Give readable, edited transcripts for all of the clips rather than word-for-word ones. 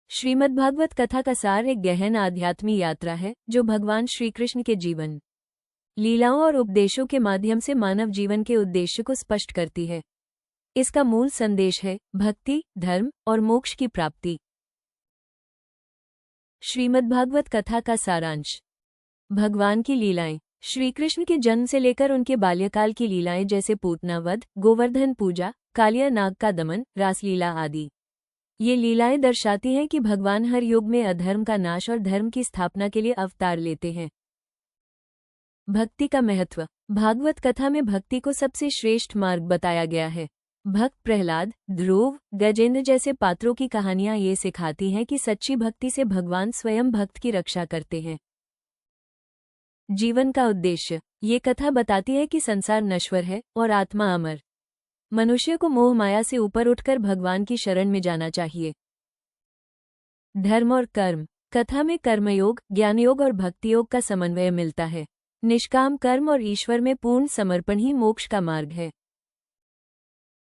श्रीमद्भागवत कथा का सार एक गहन आध्यात्मिक यात्रा है जो भगवान श्री कृष्ण के जीवन, लीलाओं और उपदेशों के माध्यम से मानव जीवन के उद्देश्य को स्पष्ट करती है। इसका मूल संदेश है भक्ति, धर्म और मोक्ष की प्राप्ति। श्रीमद्भागवत कथा का सारांश। भगवान की लीलाएं। श्री कृष्ण के जन्म से लेकर उनके बाल्यकाल की लीलाएं जैसे पूतना वध, गोवर्धन पूजा, कालिया नाग का दमन, रासलीला आदि। ये लीलाएं दर्शाती हैं कि भगवान हर युग में अधर्म का नाश और धर्म की स्थापना के लिए अवतार लेते हैं। भक्ति का महत्व। भागवत कथा में भक्ति को सबसे श्रेष्ठ मार्ग बताया गया है। भक्त प्रहलाद, ध्रुव, गजेंद्र जैसे पात्रों की कहानियां ये सिखाती हैं कि सच्ची भक्ति से भगवान स्वयं भक्त की रक्षा करते हैं। जीवन का उद्देश्य। ये कथा बताती है कि संसार नश्वर है और आत्मा अमर। मनुष्य को मोह माया से ऊपर उठकर भगवान की शरण में जाना चाहिए। धर्म और कर्म। कथा में कर्मयोग, ज्ञानयोग और भक्तियोग का समन्वय मिलता है। निष्काम कर्म और ईश्वर में पूर्ण समर्पण ही मोक्ष का मार्ग है।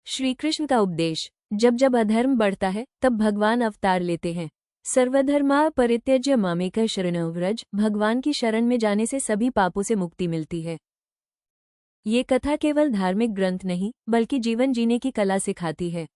श्री कृष्ण का उपदेश। जब जब अधर्म बढ़ता है तब भगवान अवतार लेते हैं। सर्वधर्मा परित्यज्य मामेकः शरणं व्रज। भगवान की शरण में जाने से सभी पापों से मुक्ति मिलती है। ये कथा केवल धार्मिक ग्रंथ नहीं बल्कि जीवन जीने की कला सिखाती है।